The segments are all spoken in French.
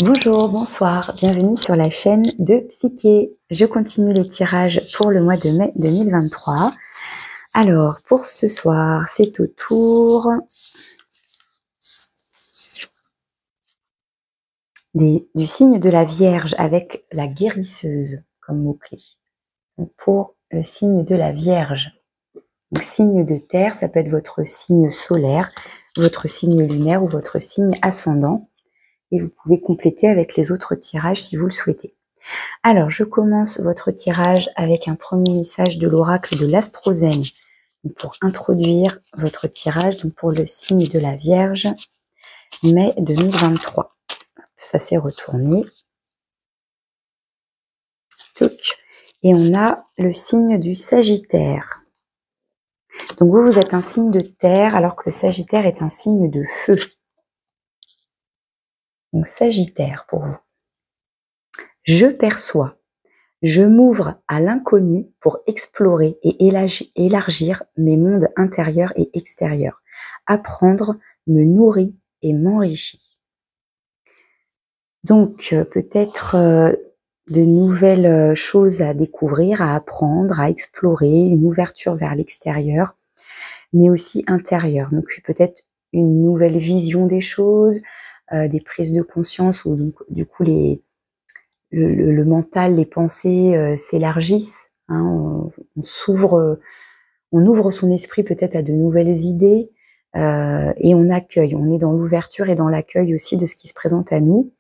Bonjour, bonsoir, bienvenue sur la chaîne de Psyché. Je continue les tirages pour le mois de mai 2023. Alors, pour ce soir, c'est au tour du signe de la Vierge avec la guérisseuse comme mot-clé. Pour le signe de la Vierge, donc signe de terre, ça peut être votre signe solaire, votre signe lunaire ou votre signe ascendant. Et vous pouvez compléter avec les autres tirages si vous le souhaitez. Alors, je commence votre tirage avec un premier message de l'oracle de l'Astrozène pour introduire votre tirage donc pour le signe de la Vierge, mai 2023. Ça s'est retourné. Et on a le signe du Sagittaire. Donc vous êtes un signe de terre alors que le Sagittaire est un signe de feu. Donc Sagittaire pour vous. Je perçois. Je m'ouvre à l'inconnu pour explorer et élargir mes mondes intérieurs et extérieurs. Apprendre me nourrit et m'enrichit. Donc peut-être de nouvelles choses à découvrir, à apprendre, à explorer, une ouverture vers l'extérieur, mais aussi intérieur. Donc peut-être une nouvelle vision des choses, des prises de conscience où donc, du coup le mental, les pensées s'élargissent. Hein, on ouvre son esprit peut-être à de nouvelles idées et on accueille. On est dans l'ouverture et dans l'accueil aussi de ce qui se présente à nous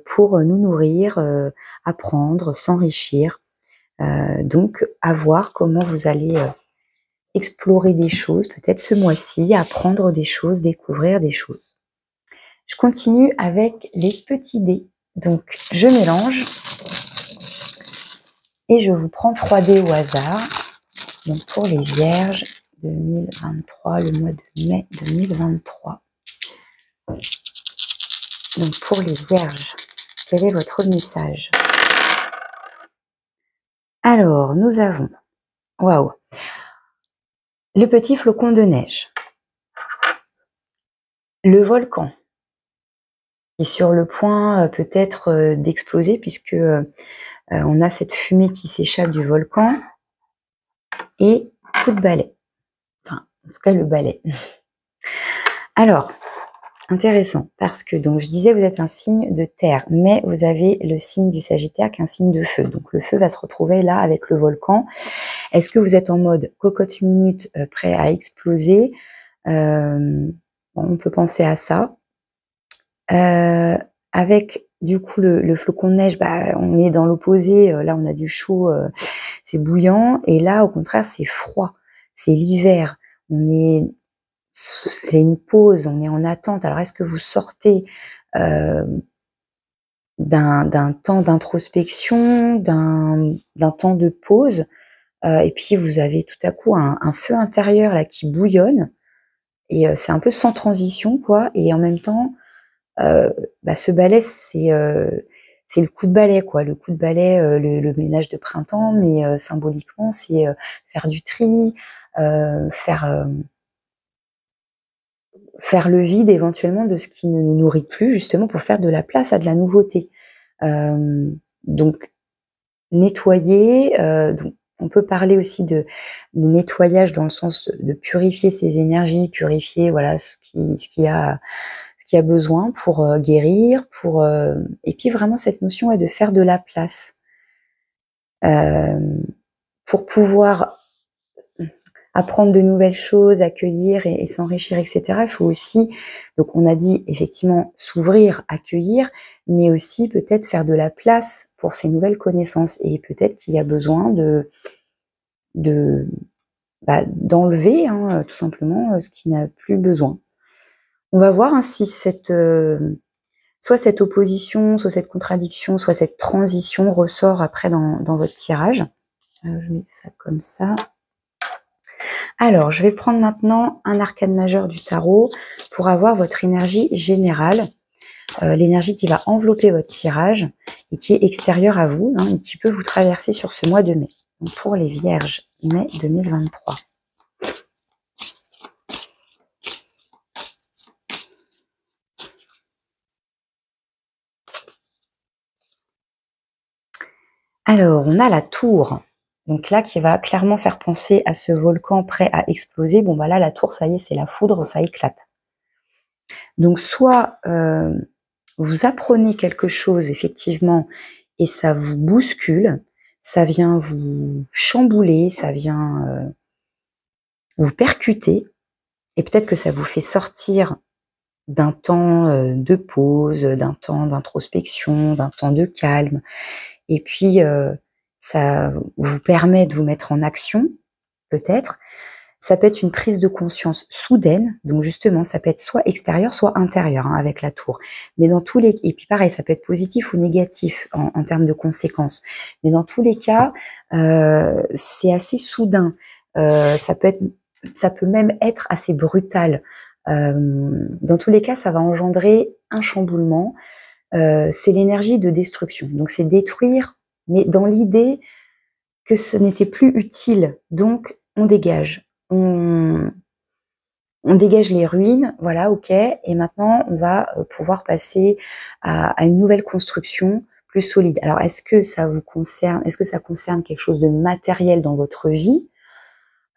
pour nous nourrir, apprendre, s'enrichir. Donc, à voir comment vous allez explorer des choses, peut-être ce mois-ci, apprendre des choses, découvrir des choses. Je continue avec les petits dés. Donc, je mélange et je vous prends 3 dés au hasard. Donc, pour les Vierges 2023, le mois de mai 2023. Donc, pour les Vierges, quel est votre message? Alors, nous avons, waouh, le petit flocon de neige, le volcan, qui est sur le point peut-être d'exploser puisque on a cette fumée qui s'échappe du volcan et coup de balai. Enfin, en tout cas, le balai. Alors, intéressant, parce que donc je disais vous êtes un signe de terre, mais vous avez le signe du Sagittaire qui est un signe de feu. Donc le feu va se retrouver là avec le volcan. Est-ce que vous êtes en mode cocotte minute prêt à exploser? On peut penser à ça. Avec du coup le flocon de neige, on est dans l'opposé. Là on a du chaud, c'est bouillant, et là au contraire c'est froid, c'est l'hiver. C'est une pause, on est en attente. Alors est-ce que vous sortez d'un temps d'introspection, d'un temps de pause, et puis vous avez tout à coup un feu intérieur là qui bouillonne, et c'est un peu sans transition quoi, et en même temps ce balai c'est le coup de balai quoi, le coup de balai, le ménage de printemps, mais symboliquement c'est faire du tri, faire le vide éventuellement de ce qui ne nous nourrit plus, justement pour faire de la place à de la nouveauté. Donc nettoyer, donc on peut parler aussi de nettoyage dans le sens de purifier ses énergies, purifier voilà ce qui a besoin pour guérir, et puis vraiment cette notion est de faire de la place pour pouvoir apprendre de nouvelles choses, accueillir et s'enrichir, etc. Il faut aussi, donc on a dit effectivement s'ouvrir, accueillir, mais aussi peut-être faire de la place pour ces nouvelles connaissances, et peut-être qu'il y a besoin d'enlever tout simplement ce qui n'a plus besoin. On va voir si soit cette opposition, soit cette contradiction, soit cette transition ressort après dans votre tirage. Je mets ça comme ça. Alors, je vais prendre maintenant un arcane majeur du tarot pour avoir votre énergie générale, l'énergie qui va envelopper votre tirage et qui est extérieure à vous, et qui peut vous traverser sur ce mois de mai. Donc pour les Vierges, mai 2023. Alors, on a la tour. Donc là, qui va clairement faire penser à ce volcan prêt à exploser. Bon, bah là, la tour, ça y est, c'est la foudre, ça éclate. Donc, soit vous apprenez quelque chose, effectivement, et ça vous bouscule, ça vient vous chambouler, ça vient vous percuter, et peut-être que ça vous fait sortir d'un temps de pause, d'un temps d'introspection, d'un temps de calme, et puis ça vous permet de vous mettre en action, peut-être. Ça peut être une prise de conscience soudaine, donc justement, ça peut être soit extérieur, soit intérieur, hein, avec la tour. Mais dans tous les... Et puis pareil, ça peut être positif ou négatif en termes de conséquences. Mais dans tous les cas, c'est assez soudain. Ça peut même être assez brutal. Dans tous les cas, ça va engendrer un chamboulement. C'est l'énergie de destruction. Donc c'est détruire, mais dans l'idée que ce n'était plus utile. Donc on dégage. On dégage les ruines, voilà, ok, et maintenant on va pouvoir passer à une nouvelle construction plus solide. Alors est-ce que ça vous concerne, est-ce que ça concerne quelque chose de matériel dans votre vie,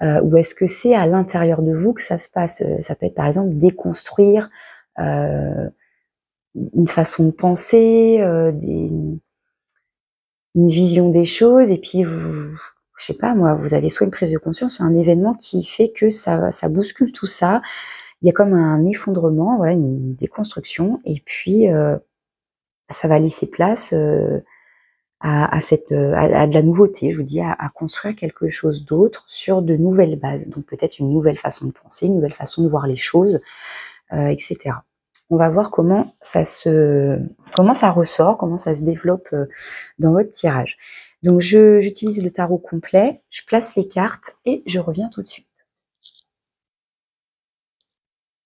ou est-ce que c'est à l'intérieur de vous que ça se passe? Ça peut être par exemple déconstruire une façon de penser, une vision des choses, et puis vous, je sais pas moi, vous avez soit une prise de conscience, soit un événement qui fait que ça bouscule tout ça. Il y a comme un effondrement, voilà, une déconstruction, et puis ça va laisser place à de la nouveauté, je vous dis, à construire quelque chose d'autre sur de nouvelles bases. Donc peut-être une nouvelle façon de penser, une nouvelle façon de voir les choses, etc. On va voir comment ça ressort, comment ça se développe dans votre tirage. Donc j'utilise le tarot complet, je place les cartes et je reviens tout de suite.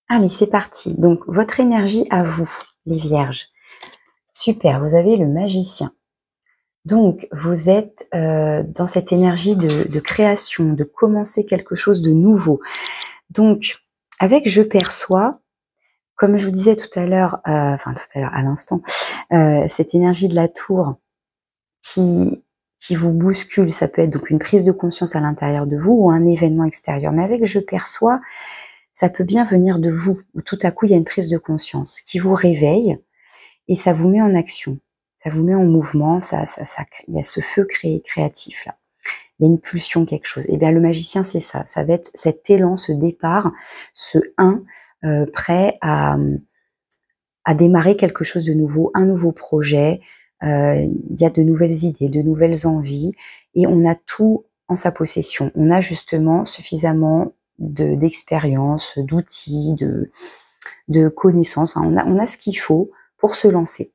Allez, c'est parti. Donc votre énergie à vous, les vierges. Super, vous avez le magicien. Donc vous êtes dans cette énergie de création, de commencer quelque chose de nouveau. Donc avec je perçois, comme je vous disais tout à l'heure, à l'instant, cette énergie de la tour qui vous bouscule, ça peut être donc une prise de conscience à l'intérieur de vous ou un événement extérieur. Mais avec je perçois, ça peut bien venir de vous, où tout à coup il y a une prise de conscience qui vous réveille et ça vous met en action, ça vous met en mouvement, il y a ce feu créatif là. Il y a une pulsion, quelque chose. Et bien le magicien, c'est ça. Ça va être cet élan, ce départ, ce prêt à démarrer quelque chose de nouveau, un nouveau projet. Il y a de nouvelles idées, de nouvelles envies, et on a tout en sa possession. On a justement suffisamment d'expérience, d'outils, de connaissances. Enfin, on a ce qu'il faut pour se lancer.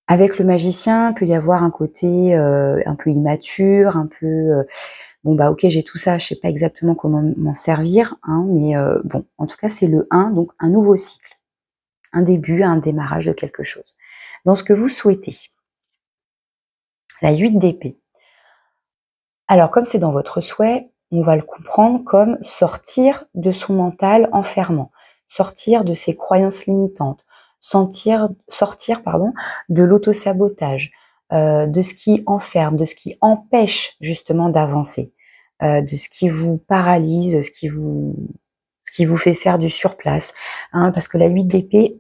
Avec le magicien, il peut y avoir un côté un peu immature, un peu bon bah ok, j'ai tout ça, je sais pas exactement comment m'en servir, hein, mais bon, en tout cas c'est le 1, donc un nouveau cycle, un début, un démarrage de quelque chose. Dans ce que vous souhaitez. La 8 d'épée. Alors comme c'est dans votre souhait, on va le comprendre comme sortir de son mental enfermant, sortir de ses croyances limitantes, sortir de l'autosabotage, de ce qui enferme, de ce qui empêche justement d'avancer, de ce qui vous paralyse, ce qui vous fait faire du surplace, hein, parce que la 8 d'épée,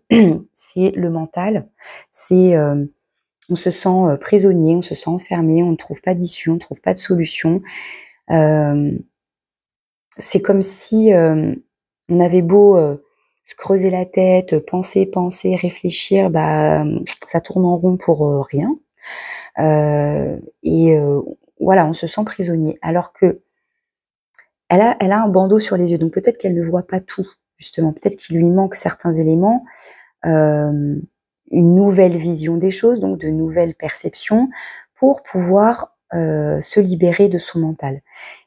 c'est le mental, c'est on se sent prisonnier, on se sent enfermé, on ne trouve pas d'issue, on ne trouve pas de solution. C'est comme si on avait beau se creuser la tête, penser, réfléchir, bah ça tourne en rond pour rien. Voilà, on se sent prisonnier. Alors que elle a un bandeau sur les yeux, donc peut-être qu'elle ne voit pas tout, justement. Peut-être qu'il lui manque certains éléments, une nouvelle vision des choses, donc de nouvelles perceptions, pour pouvoir se libérer de son mental.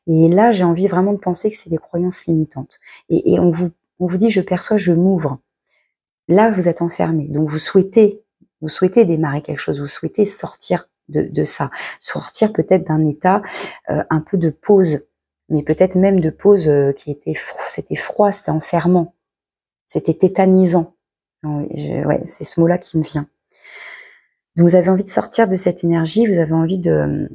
Et là, j'ai envie vraiment de penser que c'est des croyances limitantes. Et on vous dit, je perçois, je m'ouvre. Là, vous êtes enfermé. Donc, vous souhaitez démarrer quelque chose, vous souhaitez sortir de ça, sortir peut-être d'un état un peu de pause, mais peut-être même de pause c'était froid, c'était enfermant, c'était tétanisant. Ouais, c'est ce mot-là qui me vient. Vous avez envie de sortir de cette énergie, vous avez envie de...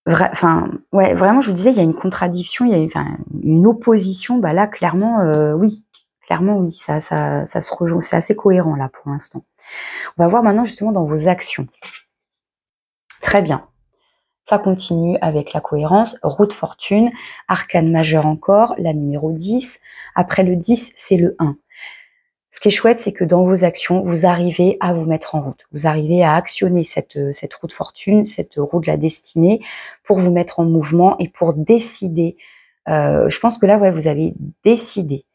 Enfin, ouais, vraiment, je vous disais, il y a une contradiction, il y a une opposition. Bah là, clairement, oui. Clairement, oui, ça se rejoint. C'est assez cohérent, là, pour l'instant. On va voir maintenant, justement, dans vos actions. Très bien. Ça continue avec la cohérence. Roue de fortune, arcane majeur encore, la numéro 10. Après le 10, c'est le 1. Ce qui est chouette, c'est que dans vos actions, vous arrivez à vous mettre en route. Vous arrivez à actionner cette roue de fortune, cette roue de la destinée, pour vous mettre en mouvement et pour décider. Je pense que là, ouais, vous avez décidé.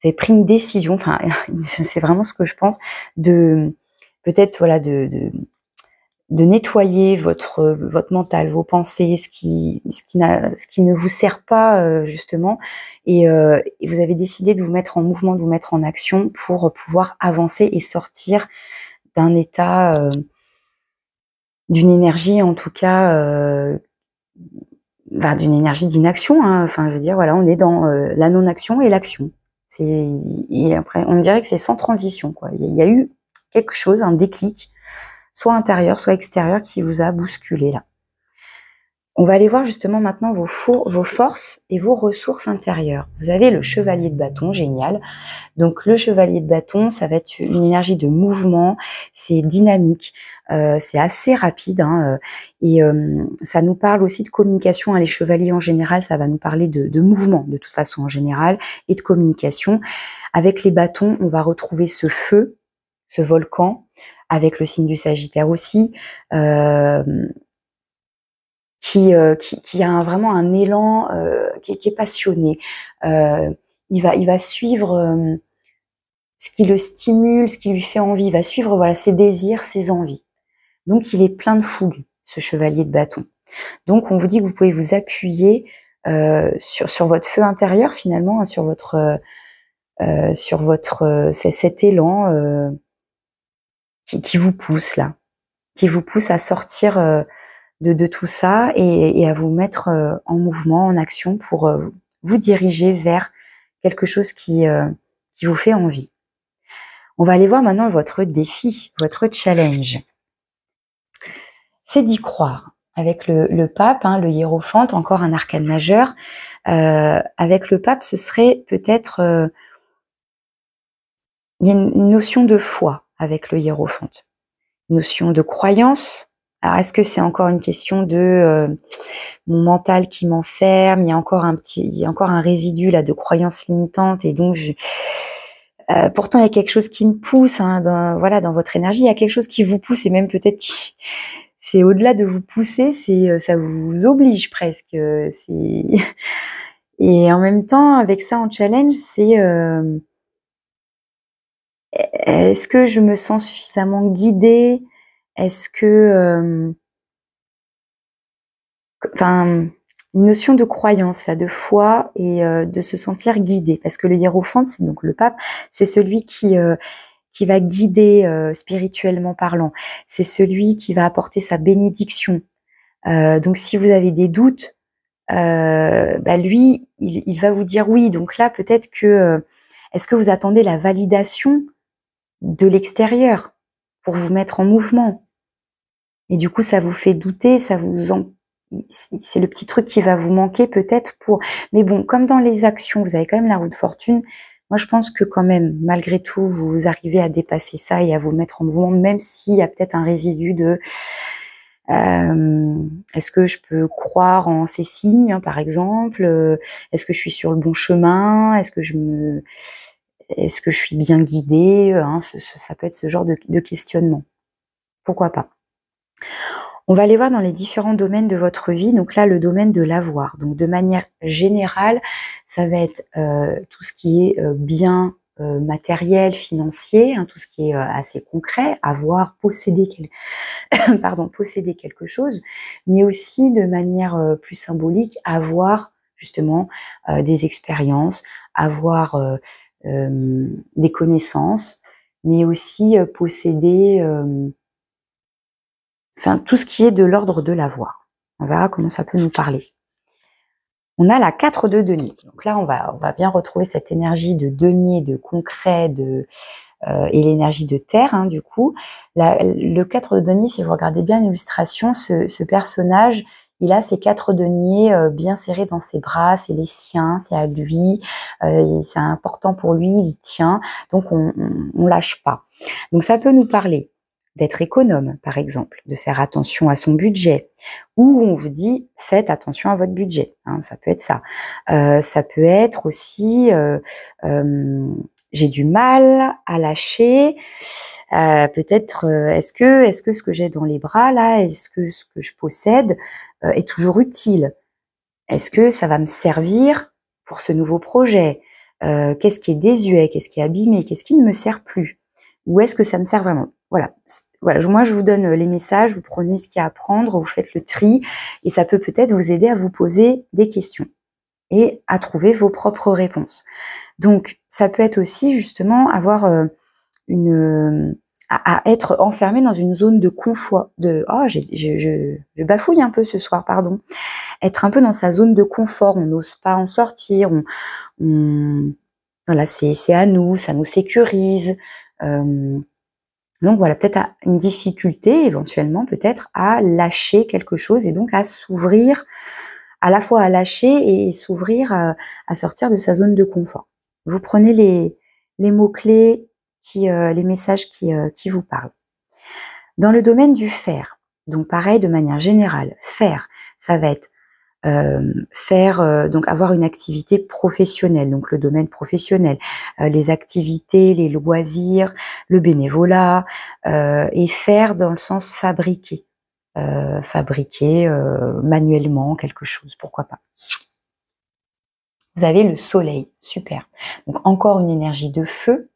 Vous avez pris une décision. Enfin, c'est vraiment ce que je pense, de peut-être, voilà, de nettoyer votre mental, vos pensées, ce qui ne vous sert pas, justement, et vous avez décidé de vous mettre en mouvement, de vous mettre en action pour pouvoir avancer et sortir d'un état, d'une énergie, en tout cas, d'une énergie d'inaction, hein. Enfin, je veux dire, voilà, on est dans la non-action et l'action. Et après, on dirait que c'est sans transition, quoi. Il y a eu quelque chose, un déclic, soit intérieur, soit extérieur, qui vous a bousculé là. On va aller voir justement maintenant vos forces et vos ressources intérieures. Vous avez le chevalier de bâton, génial. Donc le chevalier de bâton, ça va être une énergie de mouvement, c'est dynamique, c'est assez rapide, hein, et ça nous parle aussi de communication, hein. Les chevaliers en général, ça va nous parler de mouvement de toute façon en général, et de communication. Avec les bâtons, on va retrouver ce feu, ce volcan, avec le signe du Sagittaire aussi, qui a vraiment un élan, qui est passionné. Il va suivre ce qui le stimule, ce qui lui fait envie. Il va suivre, voilà, ses désirs, ses envies. Donc il est plein de fougue, ce chevalier de bâton. Donc on vous dit que vous pouvez vous appuyer sur votre feu intérieur, finalement, hein, sur cet élan qui vous pousse là, qui vous pousse à sortir de tout ça, et à vous mettre en mouvement, en action, pour vous diriger vers quelque chose qui vous fait envie. On va aller voir maintenant votre défi, votre challenge. C'est d'y croire. Avec le pape, hein, le hiérophante, encore un arcane majeur. Avec le pape, ce serait peut-être... il y a une notion de foi avec le hiérophante. Une notion de croyance. Alors, est-ce que c'est encore une question de mon mental qui m'enferme? Il y a encore un résidu là de croyances limitantes, et donc pourtant il y a quelque chose qui me pousse, hein, dans votre énergie, il y a quelque chose qui vous pousse, et même peut-être c'est au-delà de vous pousser, ça vous oblige presque. Et en même temps, avec ça en challenge, c'est est-ce que je me sens suffisamment guidée? Est-ce que une notion de croyance, là, de foi, et de se sentir guidé, parce que le hiérophante, c'est donc le pape, c'est celui qui va guider spirituellement parlant, c'est celui qui va apporter sa bénédiction. Donc si vous avez des doutes, lui, il va vous dire oui. Donc là, peut-être que est-ce que vous attendez la validation de l'extérieur pour vous mettre en mouvement? Et du coup, ça vous fait douter, c'est le petit truc qui va vous manquer peut-être pour... Mais bon, comme dans les actions, vous avez quand même la roue de fortune. Moi, je pense que quand même, malgré tout, vous arrivez à dépasser ça et à vous mettre en mouvement, même s'il y a peut-être un résidu de... est-ce que je peux croire en ces signes, hein, par exemple? Est-ce que je suis sur le bon chemin? Est-ce que je suis bien guidée, hein? Ça peut être ce genre de questionnement. Pourquoi pas? On va aller voir dans les différents domaines de votre vie. Donc là, le domaine de l'avoir. Donc de manière générale, ça va être tout ce qui est bien matériel, financier, hein, tout ce qui est assez concret, avoir, posséder quelque chose, mais aussi de manière plus symbolique, avoir justement des expériences, avoir des connaissances, mais aussi posséder... tout ce qui est de l'ordre de l'avoir. On verra comment ça peut nous parler. On a la 4 de denier. Donc là, on va bien retrouver cette énergie de denier, de concret, et l'énergie de terre, hein, du coup. Le 4 de denier, si vous regardez bien l'illustration, ce personnage, il a ses 4 deniers bien serrés dans ses bras, c'est les siens, c'est à lui, c'est important pour lui, il tient, donc on lâche pas. Donc ça peut nous parler d'être économe, par exemple, de faire attention à son budget, ou on vous dit faites attention à votre budget, hein, ça peut être ça. Ça peut être aussi j'ai du mal à lâcher. Peut-être est-ce que ce que j'ai dans les bras là, est-ce que ce que je possède est toujours utile? Est-ce que ça va me servir pour ce nouveau projet? Qu'est-ce qui est désuet? Qu'est-ce qui est abîmé? Qu'est-ce qui ne me sert plus? Ou est-ce que ça me sert vraiment? Voilà. Voilà, moi je vous donne les messages, vous prenez ce qu'il y a à prendre, vous faites le tri, et ça peut peut-être vous aider à vous poser des questions et à trouver vos propres réponses. Donc, ça peut être aussi justement avoir à être enfermé dans une zone de confort, je bafouille un peu ce soir, pardon. Être un peu dans sa zone de confort, on n'ose pas en sortir, voilà, c'est à nous, ça nous sécurise. Donc voilà, peut-être une difficulté éventuellement peut-être à lâcher quelque chose et donc à s'ouvrir, à la fois à lâcher et s'ouvrir à sortir de sa zone de confort. Vous prenez les mots-clés, les messages qui vous parlent. Dans le domaine du faire, donc pareil de manière générale, faire, ça va être donc avoir une activité professionnelle, donc le domaine professionnel, les activités, les loisirs, le bénévolat, et faire dans le sens fabriquer. Fabriquer manuellement quelque chose, pourquoi pas. Vous avez le soleil, super. Donc encore une énergie de feu.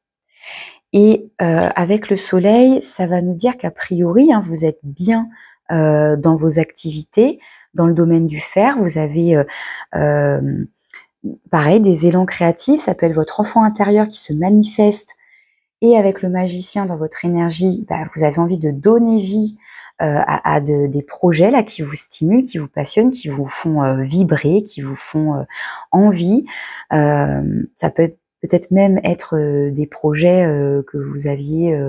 Et avec le soleil, ça va nous dire qu'a priori, hein, vous êtes bien dans vos activités, dans le domaine du faire. Vous avez pareil des élans créatifs, ça peut être votre enfant intérieur qui se manifeste. Et avec le magicien dans votre énergie, vous avez envie de donner vie à des projets là qui vous stimulent, qui vous passionnent, qui vous font vibrer, qui vous font envie. Ça peut peut-être même être des projets que vous aviez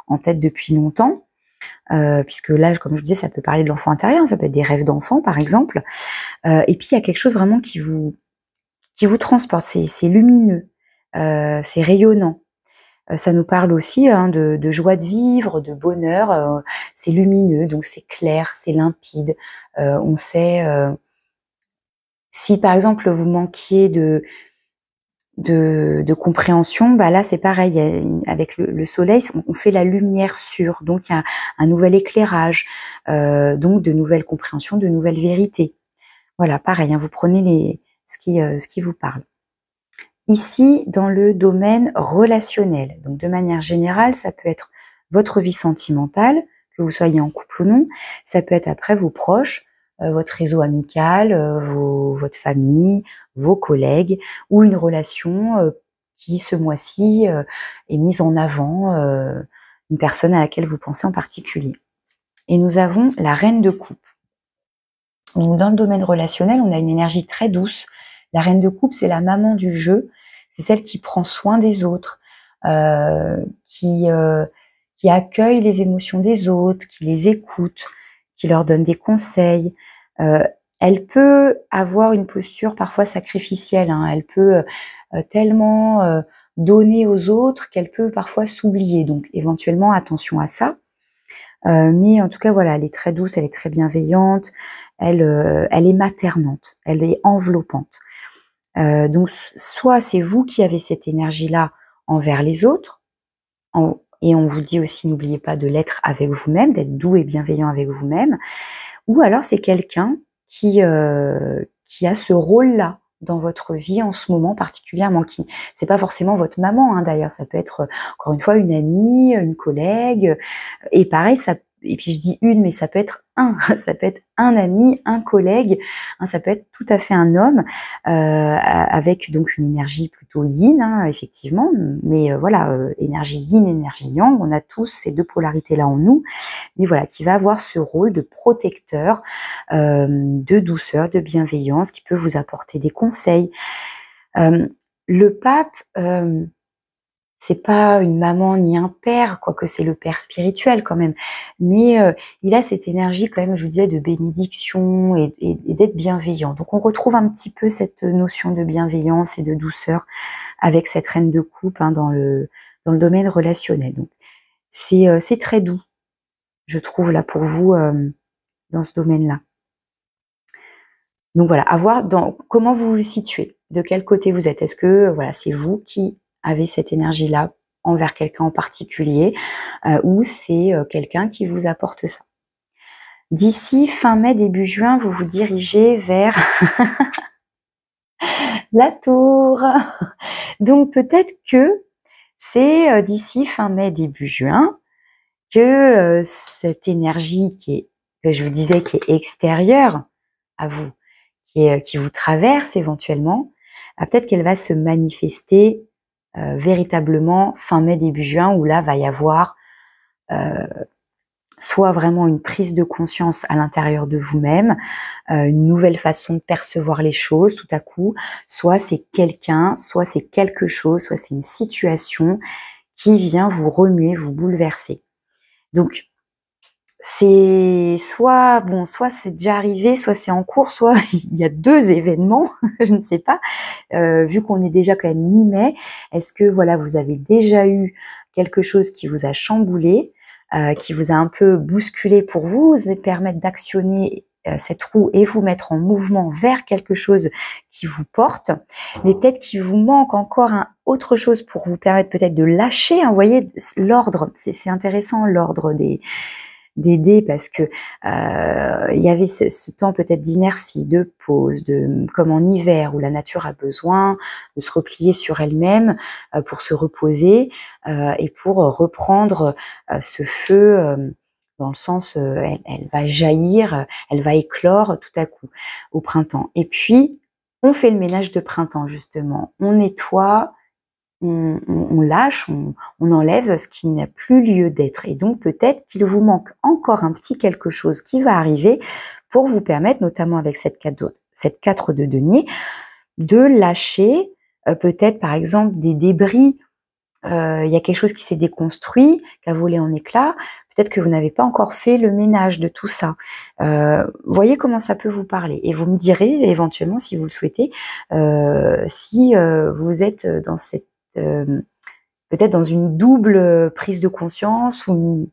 en tête depuis longtemps, puisque là, comme je disais, ça peut parler de l'enfant intérieur, ça peut être des rêves d'enfant par exemple. Et puis il y a quelque chose vraiment qui vous transporte, c'est lumineux, c'est rayonnant. Ça nous parle aussi hein, de joie de vivre, de bonheur. C'est lumineux, donc c'est clair, c'est limpide. On sait si par exemple vous manquiez de compréhension, là c'est pareil. Avec le soleil, on fait la lumière sur, donc il y a un nouvel éclairage, donc de nouvelles compréhensions, de nouvelles vérités. Voilà, pareil. Hein, vous prenez ce qui vous parle. Ici, dans le domaine relationnel, donc de manière générale, ça peut être votre vie sentimentale, que vous soyez en couple ou non, ça peut être après vos proches, votre réseau amical, votre famille, vos collègues, ou une relation qui, ce mois-ci, est mise en avant, une personne à laquelle vous pensez en particulier. Et nous avons la reine de coupe. Donc, dans le domaine relationnel, on a une énergie très douce. La reine de coupe, c'est la maman du jeu. C'est celle qui prend soin des autres, qui accueille les émotions des autres, qui les écoute, qui leur donne des conseils. Elle peut avoir une posture parfois sacrificielle. Hein. Elle peut tellement donner aux autres qu'elle peut parfois s'oublier. Donc, éventuellement, attention à ça. Mais en tout cas, voilà, elle est très douce, elle est très bienveillante. Elle est maternante, elle est enveloppante. Donc, soit c'est vous qui avez cette énergie-là envers les autres, et on vous dit aussi, n'oubliez pas de l'être avec vous-même, d'être doux et bienveillant avec vous-même, ou alors c'est quelqu'un qui a ce rôle-là dans votre vie en ce moment particulièrement, c'est pas forcément votre maman, hein, d'ailleurs, ça peut être encore une fois une amie, une collègue, et pareil, et puis je dis une, mais ça peut être un, ça peut être un ami, un collègue, hein, ça peut être tout à fait un homme, avec donc une énergie plutôt yin, hein, effectivement, mais voilà, énergie yin, énergie yang, on a tous ces deux polarités-là en nous, mais voilà, qui va avoir ce rôle de protecteur, de douceur, de bienveillance, qui peut vous apporter des conseils. Le pape, c'est pas une maman ni un père, quoique c'est le père spirituel quand même, mais il a cette énergie quand même, je vous disais, de bénédiction et d'être bienveillant. Donc on retrouve un petit peu cette notion de bienveillance et de douceur avec cette reine de coupe, hein, dans le domaine relationnel. Donc c'est très doux, je trouve, là pour vous, dans ce domaine-là. Donc voilà, à voir dans comment vous vous situez, de quel côté vous êtes. Est-ce que voilà, c'est vous qui avez cette énergie-là envers quelqu'un en particulier, ou c'est quelqu'un qui vous apporte ça. D'ici fin mai, début juin, vous vous dirigez vers la tour. Donc peut-être que c'est d'ici fin mai, début juin, que cette énergie que je vous disais, qui est extérieure à vous, qui vous traverse éventuellement, peut-être qu'elle va se manifester véritablement fin mai, début juin, où là va y avoir soit vraiment une prise de conscience à l'intérieur de vous-même, une nouvelle façon de percevoir les choses tout à coup, soit c'est quelqu'un, soit c'est quelque chose, soit c'est une situation qui vient vous remuer, vous bouleverser. Donc c'est soit c'est déjà arrivé, soit c'est en cours, soit il y a 2 événements, je ne sais pas. Vu qu'on est déjà quand même mi-mai, est-ce que voilà, vous avez déjà eu quelque chose qui vous a chamboulé, qui vous a un peu bousculé pour vous permettre d'actionner cette roue et vous mettre en mouvement vers quelque chose qui vous porte, mais peut-être qu'il vous manque encore autre chose pour vous permettre peut-être de lâcher, hein, vous voyez, l'ordre, c'est intéressant, l'ordre des dés, parce que il y avait ce temps peut-être d'inertie, de pause, comme en hiver où la nature a besoin de se replier sur elle-même pour se reposer et pour reprendre ce feu, dans le sens elle va jaillir, elle va éclore tout à coup au printemps. Et puis on fait le ménage de printemps, justement, on nettoie, on lâche, on enlève ce qui n'a plus lieu d'être. Et donc peut-être qu'il vous manque encore un petit quelque chose qui va arriver pour vous permettre, notamment avec cette 4 de denier, de lâcher peut-être par exemple des débris. Il y a quelque chose qui s'est déconstruit, qui a volé en éclats. Peut-être que vous n'avez pas encore fait le ménage de tout ça. Voyez comment ça peut vous parler. Et vous me direz éventuellement, si vous le souhaitez, si vous êtes dans cette peut-être dans une double prise de conscience ou une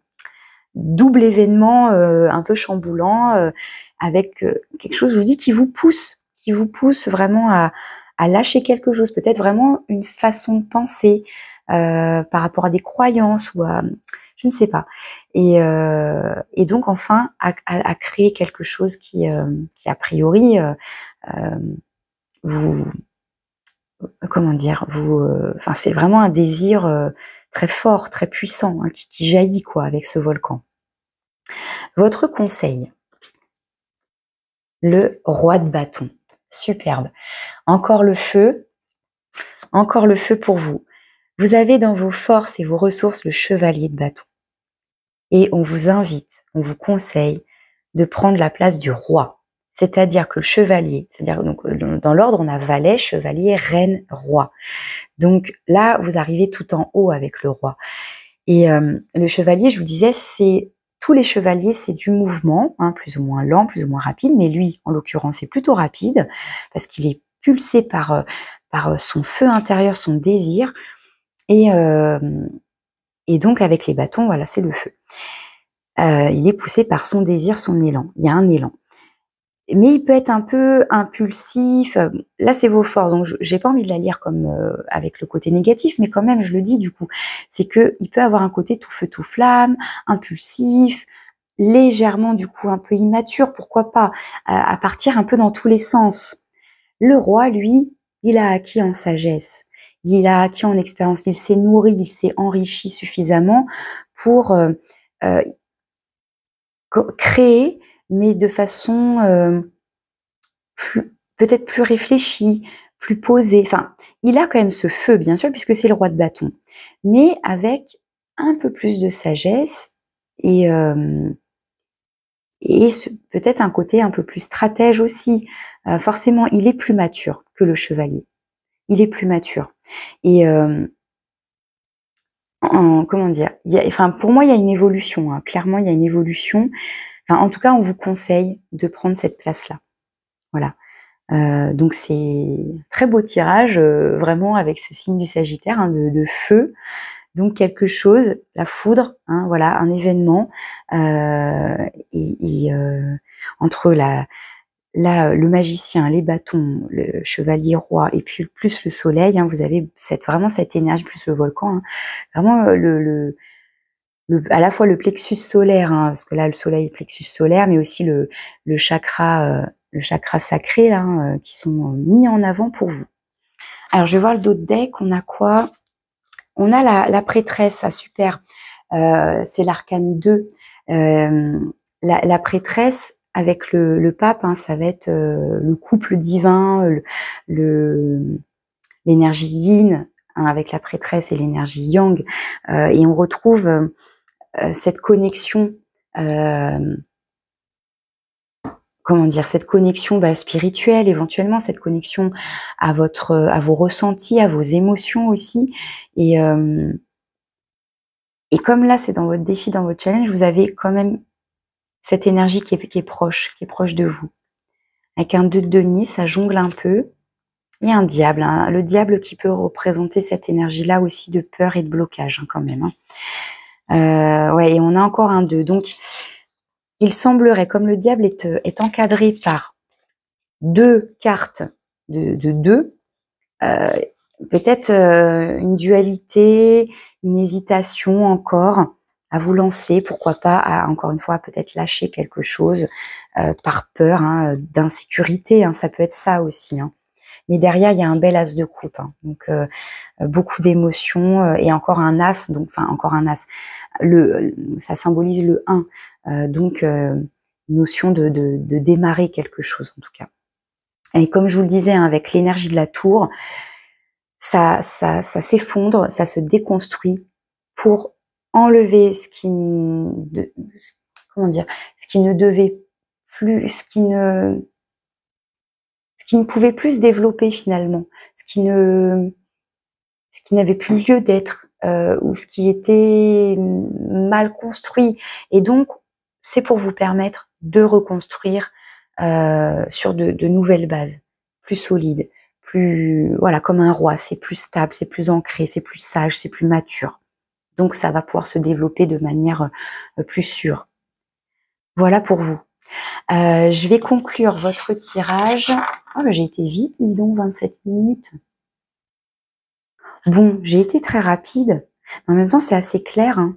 double événement un peu chamboulant, avec quelque chose, je vous dis, qui vous pousse vraiment à lâcher quelque chose, peut-être vraiment une façon de penser par rapport à des croyances ou à, je ne sais pas, et donc enfin à créer quelque chose qui a priori vous, comment dire, enfin c'est vraiment un désir très fort, très puissant, hein, qui jaillit quoi avec ce volcan. Votre conseil, le roi de bâton, superbe. Encore le feu pour vous. Vous avez dans vos forces et vos ressources le chevalier de bâton. Et on vous invite, on vous conseille de prendre la place du roi. C'est-à-dire que le chevalier, c'est-à-dire donc dans l'ordre, on a valet, chevalier, reine, roi. Donc là, vous arrivez tout en haut avec le roi. Et le chevalier, je vous disais, tous les chevaliers, c'est du mouvement, hein, plus ou moins lent, plus ou moins rapide, mais lui, en l'occurrence, c'est plutôt rapide, parce qu'il est pulsé par son feu intérieur, son désir, et donc avec les bâtons, voilà, c'est le feu. Il est poussé par son désir, son élan. Il y a un élan. Mais il peut être un peu impulsif. Là, c'est vos forces. Donc, j'ai pas envie de la lire comme avec le côté négatif, mais quand même, je le dis du coup. C'est que il peut avoir un côté tout feu, tout flamme, impulsif, légèrement du coup un peu immature, pourquoi pas, à partir un peu dans tous les sens. Le roi, lui, il a acquis en sagesse. Il a acquis en expérience. Il s'est nourri, il s'est enrichi suffisamment pour créer, mais de façon peut-être plus réfléchie, plus posée. Enfin, il a quand même ce feu, bien sûr, puisque c'est le roi de bâton, mais avec un peu plus de sagesse et peut-être un côté un peu plus stratège aussi. Forcément, il est plus mature que le chevalier. Il est plus mature. Et comment dire, enfin, pour moi, il y a une évolution. Hein. Clairement, il y a une évolution. Enfin, en tout cas, on vous conseille de prendre cette place-là. Voilà. Donc c'est très beau tirage, vraiment avec ce signe du Sagittaire, hein, de feu. Donc quelque chose, la foudre, hein, voilà, un événement, entre le magicien, les bâtons, le chevalier roi, et puis plus le soleil, hein, vous avez vraiment cette énergie, plus le volcan, hein, vraiment à la fois le plexus solaire, hein, parce que là le soleil est plexus solaire, mais aussi le chakra sacré, là, qui sont mis en avant pour vous. Alors je vais voir le dos de deck, on a quoi? On a la prêtresse, ah, super, c'est l'arcane 2. La prêtresse avec le pape, hein, ça va être le couple divin, l'énergie yin, hein, avec la prêtresse et l'énergie yang, et on retrouve cette connexion, comment dire, cette connexion spirituelle, éventuellement cette connexion à vos ressentis, à vos émotions aussi, et comme là c'est dans votre défi, dans votre challenge, vous avez quand même cette énergie qui est proche de vous. Avec un 2 de denier, ça jongle un peu, et un diable, hein, le diable qui peut représenter cette énergie-là aussi de peur et de blocage, hein, quand même. Hein. Ouais, et on a encore un 2, donc il semblerait, comme le diable est encadré par 2 cartes de 2, peut-être une dualité, une hésitation encore à vous lancer, pourquoi pas, encore une fois, peut-être lâcher quelque chose par peur, hein, d'insécurité, hein, ça peut être ça aussi. Hein. Mais derrière, il y a un bel as de coupe, hein, donc beaucoup d'émotions, et encore un as, donc enfin encore un as. Ça symbolise le 1, donc notion de démarrer quelque chose en tout cas. Et comme je vous le disais, hein, avec l'énergie de la tour, ça s'effondre, ça se déconstruit pour enlever ce qui ne devait plus, ce qui ne pouvait plus se développer finalement, ce qui n'avait plus lieu d'être, ou ce qui était mal construit. Et donc, c'est pour vous permettre de reconstruire sur de nouvelles bases, plus solides, plus, voilà, comme un roi, c'est plus stable, c'est plus ancré, c'est plus sage, c'est plus mature. Donc, ça va pouvoir se développer de manière plus sûre. Voilà pour vous. Je vais conclure votre tirage. Oh, j'ai été vite, dis donc, 27 minutes. Bon, j'ai été très rapide, mais en même temps, c'est assez clair. Hein.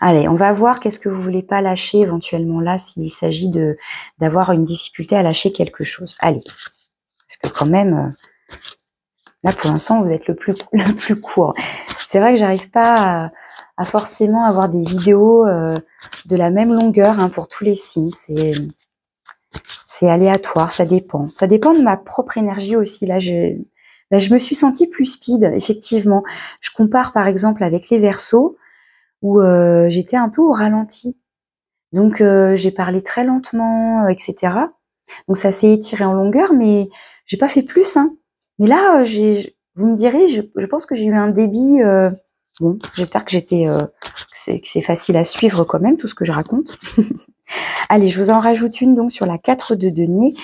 Allez, on va voir qu'est-ce que vous voulez pas lâcher éventuellement là, s'il s'agit d'avoir une difficulté à lâcher quelque chose. Allez, parce que quand même, là pour l'instant, vous êtes le plus court. C'est vrai que j'arrive pas à forcément avoir des vidéos de la même longueur, hein, pour tous les signes. C'est aléatoire, ça dépend. Ça dépend de ma propre énergie aussi. Là, je me suis sentie plus speed, effectivement. Je compare par exemple avec les Verseaux, où j'étais un peu au ralenti. Donc j'ai parlé très lentement, etc. Donc ça s'est étiré en longueur, mais j'ai pas fait plus. Hein. Mais là, vous me direz, je pense que j'ai eu un débit. Bon, j'espère que c'est facile à suivre quand même tout ce que je raconte. Allez, je vous en rajoute une donc sur la 4 de denier.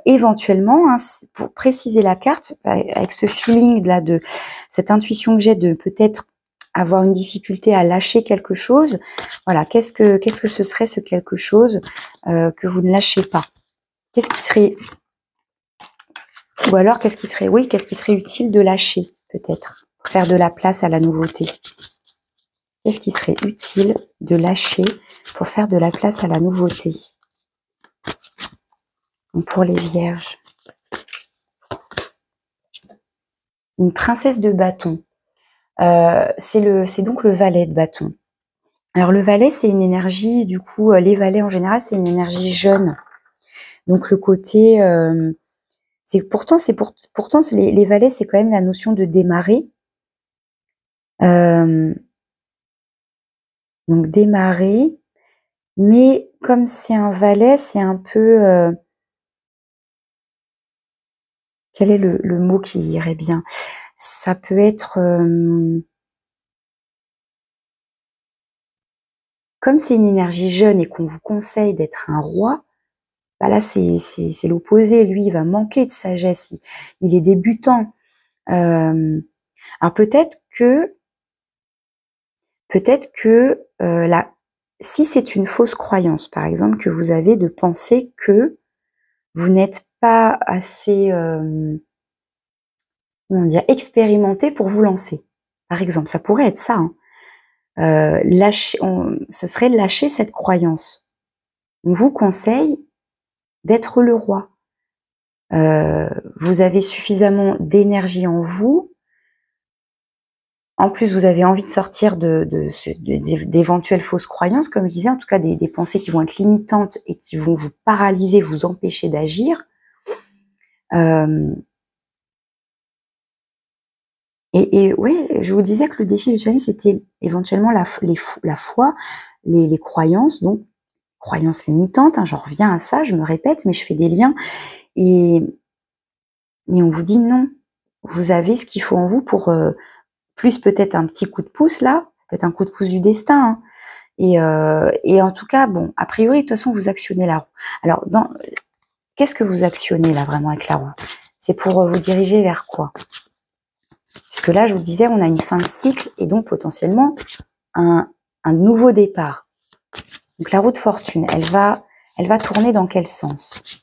Éventuellement, hein, pour préciser la carte, avec ce feeling là, de cette intuition que j'ai de peut-être avoir une difficulté à lâcher quelque chose, voilà, qu'est-ce que ce serait ce quelque chose que vous ne lâchez pas? Qu'est-ce qui serait, ou alors qu'est-ce qui serait utile de lâcher peut-être, pour faire de la place à la nouveauté? Qu'est-ce qui serait utile de lâcher pour faire de la place à la nouveauté? Donc pour les vierges, une princesse de bâton. C'est donc le valet de bâton. Alors le valet, c'est une énergie, du coup, les valets en général, c'est une énergie jeune. Donc le côté, pourtant les valets, c'est quand même la notion de démarrer. Donc démarrer, mais comme c'est un valet, c'est un peu, quel est le mot qui irait bien? Ça peut être, comme c'est une énergie jeune et qu'on vous conseille d'être un roi, bah là c'est l'opposé. Lui, il va manquer de sagesse. Il est débutant. Alors peut-être que si c'est une fausse croyance, par exemple, que vous avez de penser que vous n'êtes pas assez comment dire, expérimenté pour vous lancer. Par exemple, ça pourrait être ça. Hein. Ce serait lâcher cette croyance. On vous conseille d'être le roi. Vous avez suffisamment d'énergie en vous. En plus, vous avez envie de sortir d'éventuelles fausses croyances, comme je disais, en tout cas des pensées qui vont être limitantes et qui vont vous paralyser, vous empêcher d'agir. Et ouais, je vous disais que le défi, le challenge, c'était éventuellement la foi, les croyances, donc croyances limitantes. Hein, j'en reviens à ça, je me répète, mais je fais des liens. Et on vous dit non, vous avez ce qu'il faut en vous pour plus peut-être un petit coup de pouce là, peut-être un coup de pouce du destin. Hein. Et en tout cas, bon, a priori, de toute façon, vous actionnez la roue. Alors, qu'est-ce que vous actionnez là vraiment avec la roue? C'est pour vous diriger vers quoi? Puisque là, je vous disais, on a une fin de cycle et donc potentiellement un nouveau départ. Donc la roue de fortune, elle va tourner dans quel sens?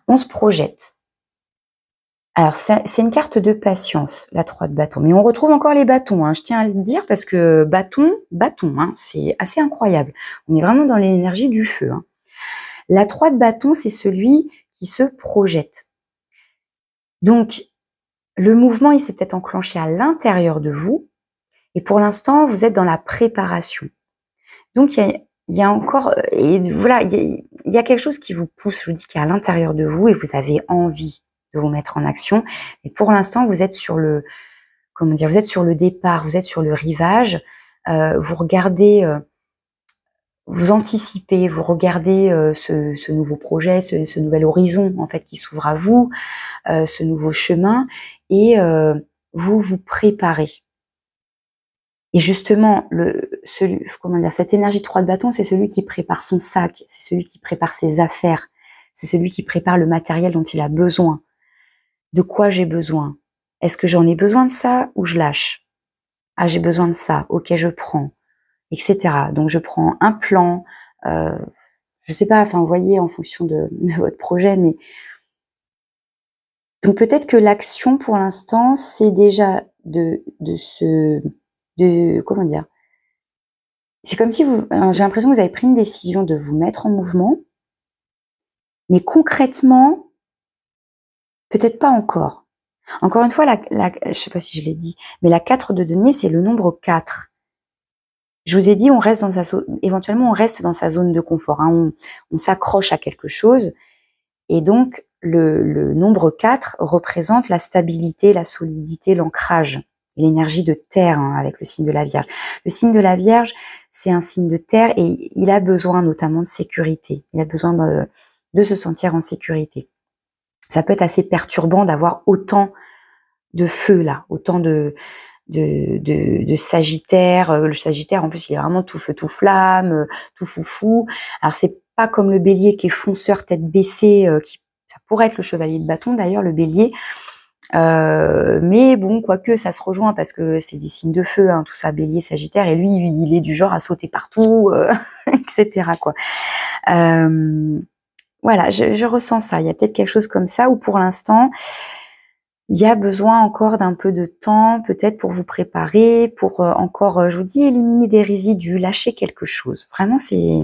On se projette. Alors, c'est une carte de patience, la 3 de bâton. Mais on retrouve encore les bâtons, hein, je tiens à le dire, parce que bâton, hein, c'est assez incroyable. On est vraiment dans l'énergie du feu. Hein. La 3 de bâton, c'est celui qui se projette. Donc, le mouvement, il s'est peut-être enclenché à l'intérieur de vous. Et pour l'instant, vous êtes dans la préparation. Donc, il y a encore, et voilà, il y a quelque chose qui vous pousse, je vous dis, qui est à l'intérieur de vous et vous avez envie de vous mettre en action. Et pour l'instant, vous êtes sur le, comment dire, vous êtes sur le départ, vous êtes sur le rivage, vous regardez, vous anticipez, vous regardez ce nouveau projet, ce nouvel horizon en fait qui s'ouvre à vous, ce nouveau chemin, et vous vous préparez. Et justement, cette énergie 3 de bâton, c'est celui qui prépare son sac, c'est celui qui prépare ses affaires, c'est celui qui prépare le matériel dont il a besoin. De quoi j'ai besoin? Est-ce que j'en ai besoin de ça ou je lâche? Ah, j'ai besoin de ça, ok, je prends, etc. Donc je prends un plan, je sais pas, enfin, vous voyez, en fonction de votre projet, mais donc peut-être que l'action pour l'instant, c'est déjà comment dire? C'est comme si j'ai l'impression que vous avez pris une décision de vous mettre en mouvement, mais concrètement, peut-être pas encore. Encore une fois, je sais pas si je l'ai dit, mais la 4 de denier, c'est le nombre 4. Je vous ai dit, éventuellement, on reste dans sa zone de confort. Hein, on s'accroche à quelque chose. Et donc, le nombre 4 représente la stabilité, la solidité, l'ancrage, l'énergie de terre, hein, avec le signe de la Vierge. Le signe de la Vierge, c'est un signe de terre et il a besoin notamment de sécurité. Il a besoin de se sentir en sécurité. Ça peut être assez perturbant d'avoir autant de feu là, autant de Sagittaire. Le Sagittaire, en plus, il est vraiment tout feu, tout flamme, tout foufou. Alors, c'est pas comme le Bélier qui est fonceur, tête baissée, ça pourrait être le chevalier de bâton, d'ailleurs, le Bélier. Mais bon, quoique, ça se rejoint parce que c'est des signes de feu, hein, tout ça, Bélier, Sagittaire, et lui, il est du genre à sauter partout, etc., quoi. Voilà, je ressens ça. Il y a peut-être quelque chose comme ça où, pour l'instant, il y a besoin encore d'un peu de temps, peut-être pour vous préparer, pour encore, je vous dis, éliminer des résidus, lâcher quelque chose. Vraiment, c'est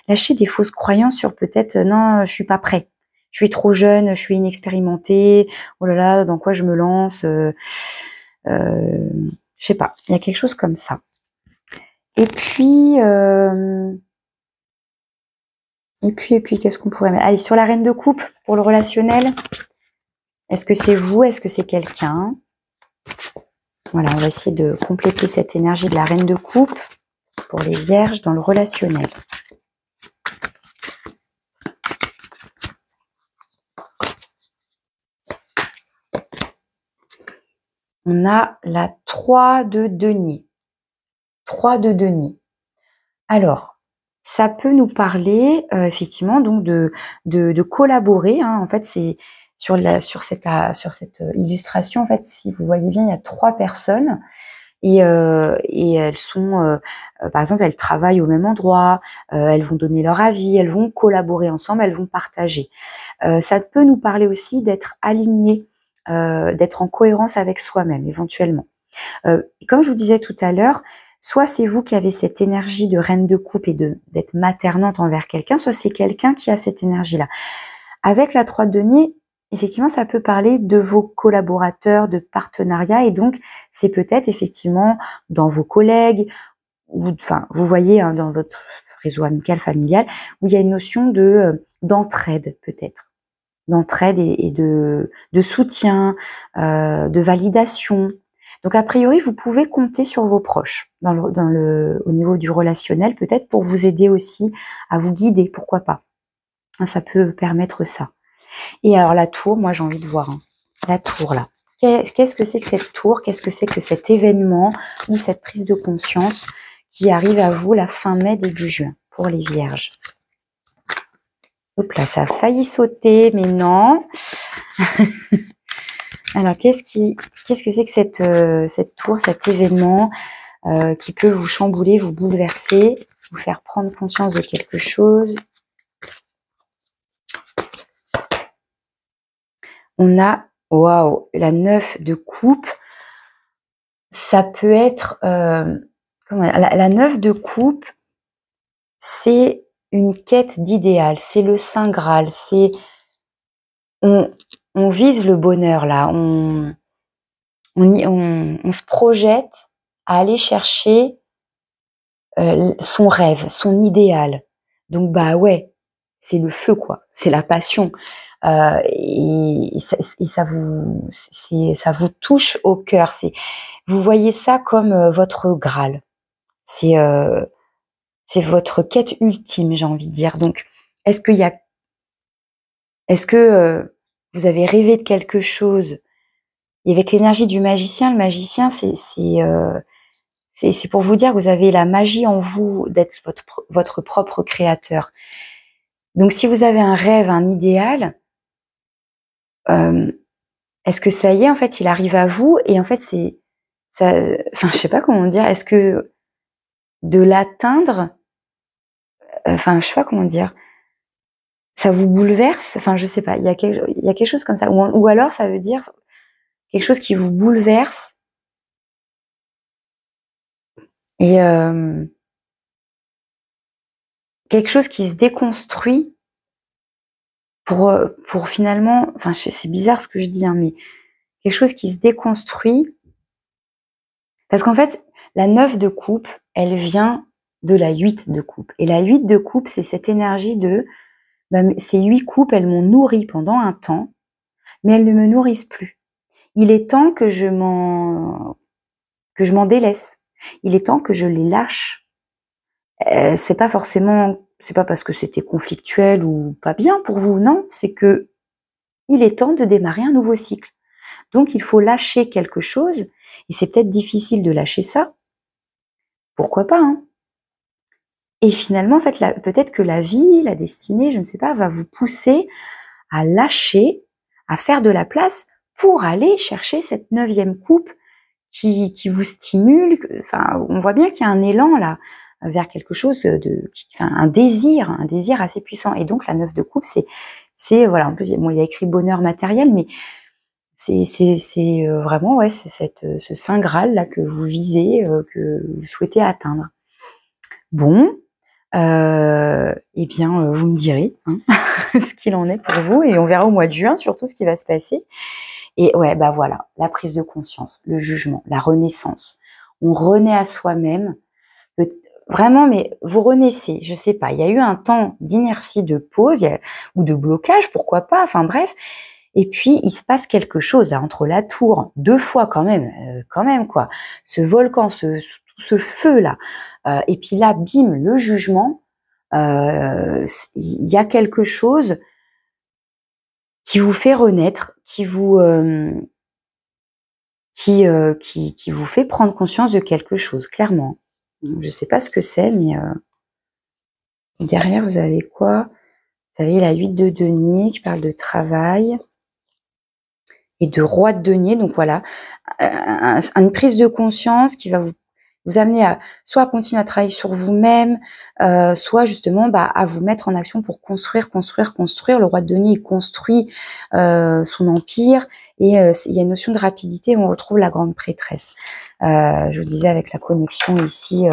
lâcher des fausses croyances sur peut-être non, je suis pas prêt. je suis trop jeune, je suis inexpérimentée, oh là là, dans quoi je me lance, je sais pas, il y a quelque chose comme ça. Et puis, qu'est-ce qu'on pourrait mettre? Allez, sur la reine de coupe, pour le relationnel, est-ce que c'est vous? Est-ce que c'est quelqu'un? Voilà, on va essayer de compléter cette énergie de la reine de coupe pour les vierges dans le relationnel. On a la 3 de denier. 3 de denier. Alors, ça peut nous parler effectivement donc de collaborer. Hein. En fait, c'est sur cette illustration. En fait, si vous voyez bien, il y a 3 personnes et elles sont, par exemple, elles travaillent au même endroit. Elles vont donner leur avis, elles vont collaborer ensemble, elles vont partager. Ça peut nous parler aussi d'être aligné, d'être en cohérence avec soi-même éventuellement. Comme je vous disais tout à l'heure, soit c'est vous qui avez cette énergie de reine de coupe et d'être maternante envers quelqu'un, soit c'est quelqu'un qui a cette énergie-là. Avec la 3 de denier, effectivement, ça peut parler de vos collaborateurs, de partenariat, et donc c'est peut-être effectivement dans vos collègues, ou enfin, vous voyez hein, dans votre réseau amical, familial, où il y a une notion d'entraide peut-être, d'entraide et de soutien, de validation. Donc a priori, vous pouvez compter sur vos proches au niveau du relationnel, peut-être pour vous aider aussi à vous guider, pourquoi pas. Ça peut permettre ça. Et alors la tour, moi j'ai envie de voir. Hein. La tour là. Qu'est-ce que c'est que cette tour? Qu'est-ce que c'est que cet événement ou cette prise de conscience qui arrive à vous la fin mai, début juin pour les vierges? Hop là, ça a failli sauter, mais non. Alors qu'est-ce que c'est que cette tour, cet événement qui peut vous chambouler, vous bouleverser, vous faire prendre conscience de quelque chose? On a, waouh, la 9 de coupe. Ça peut être, la 9 de coupe, c'est une quête d'idéal, c'est le Saint Graal, c'est on vise le bonheur là, on se projette à aller chercher son rêve, son idéal. Donc bah ouais, c'est le feu quoi, c'est la passion. Et ça vous touche au cœur. Vous voyez ça comme votre Graal. C'est votre quête ultime, j'ai envie de dire. Donc, est-ce que vous avez rêvé de quelque chose? Et avec l'énergie du magicien, le magicien, c'est pour vous dire que vous avez la magie en vous d'être votre propre créateur. Donc, si vous avez un rêve, un idéal, est-ce que ça y est, en fait, il arrive à vous? Et en fait, enfin, je sais pas comment dire. Est-ce que de l'atteindre, enfin, je sais pas comment dire, ça vous bouleverse? Enfin, je sais pas. Il y a quelque chose comme ça. Ou alors, ça veut dire quelque chose qui vous bouleverse et quelque chose qui se déconstruit pour finalement, enfin, c'est bizarre ce que je dis, hein, mais quelque chose qui se déconstruit. Parce qu'en fait, la 9 de coupe, elle vient de la 8 de coupe. Et la 8 de coupe, c'est cette énergie ces 8 coupes, elles m'ont nourri pendant un temps, mais elles ne me nourrissent plus. Il est temps que je m'en délaisse. Il est temps que je les lâche. C'est pas parce que c'était conflictuel ou pas bien pour vous, non, c'est que il est temps de démarrer un nouveau cycle. Donc il faut lâcher quelque chose, et c'est peut-être difficile de lâcher ça. Pourquoi pas, hein? Et finalement, en fait, peut-être que la vie, la destinée, je ne sais pas, va vous pousser à lâcher, à faire de la place pour aller chercher cette 9e coupe qui vous stimule. Enfin, on voit bien qu'il y a un élan là vers quelque chose un désir assez puissant. Et donc la 9 de coupe, c'est voilà. En plus, il y a écrit bonheur matériel, mais c'est vraiment ouais, c'est ce Saint Graal là que vous visez, que vous souhaitez atteindre. Bon. eh bien, vous me direz hein, ce qu'il en est pour vous. Et on verra au mois de juin surtout ce qui va se passer. Et ouais, bah voilà, la prise de conscience, le jugement, la renaissance. On renaît à soi-même. Vraiment, mais vous renaissez, je sais pas, il y a eu un temps d'inertie, de pause, ou de blocage, pourquoi pas, enfin bref. Et puis, il se passe quelque chose là, entre la tour, 2 fois quand même quoi. Ce volcan, ce feu-là. Et puis là, bim, le jugement. Il y a quelque chose qui vous fait renaître, qui vous fait prendre conscience de quelque chose, clairement. Je sais pas ce que c'est, mais derrière, vous avez quoi? Vous avez la 8 de denier qui parle de travail et de roi de denier. Donc voilà, une prise de conscience qui va vous amener à soit à continuer à travailler sur vous-même, soit justement à vous mettre en action pour construire. Le roi de denier, il construit son empire et il y a une notion de rapidité. On retrouve la grande prêtresse. Je vous disais avec la connexion ici,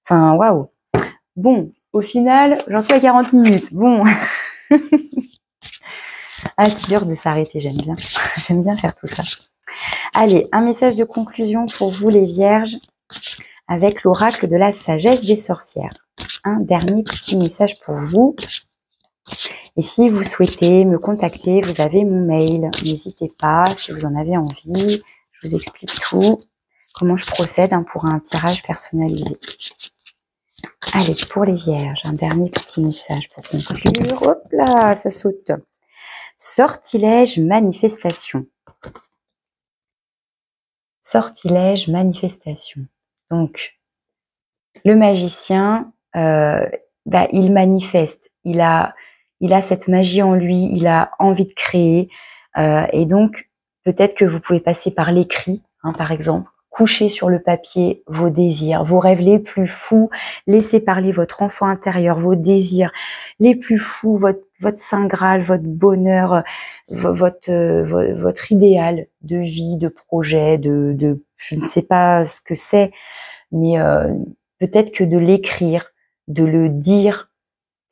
enfin waouh. Bon, au final, j'en suis à 40 minutes. Bon. Ah, c'est dur de s'arrêter, j'aime bien. J'aime bien faire tout ça. Allez, un message de conclusion pour vous les vierges avec l'oracle de la sagesse des sorcières. Un dernier petit message pour vous. Et si vous souhaitez me contacter, vous avez mon mail. N'hésitez pas, si vous en avez envie. Je vous explique tout, comment je procède pour un tirage personnalisé. Allez, pour les vierges, un dernier petit message pour conclure. Hop là, ça saute. Sortilège, manifestation. Sortilège, manifestation. Donc, le magicien, il manifeste. Il a cette magie en lui. Il a envie de créer. Et donc, peut-être que vous pouvez passer par l'écrit, par exemple. Couchez sur le papier vos désirs, vos rêves les plus fous. Laissez parler votre enfant intérieur, vos désirs les plus fous, votre saint graal, votre bonheur, votre idéal de vie, de projet, de je ne sais pas ce que c'est, mais peut-être que de l'écrire, de le dire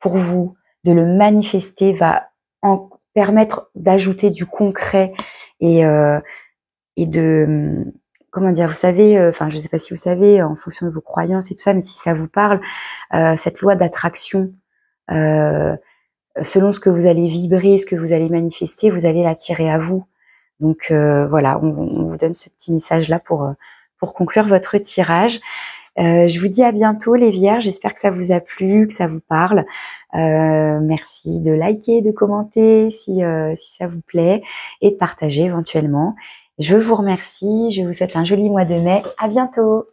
pour vous, de le manifester va en permettre d'ajouter du concret et de comment dire, vous savez, enfin je ne sais pas si vous savez en fonction de vos croyances et tout ça, mais si ça vous parle, cette loi d'attraction, selon ce que vous allez vibrer, ce que vous allez manifester, vous allez l'attirer à vous. Donc voilà, on vous donne ce petit message là pour conclure votre tirage. Je vous dis à bientôt les vierges, j'espère que ça vous a plu, que ça vous parle. Merci de liker, de commenter si ça vous plaît et de partager éventuellement. Je vous remercie, je vous souhaite un joli mois de mai. À bientôt!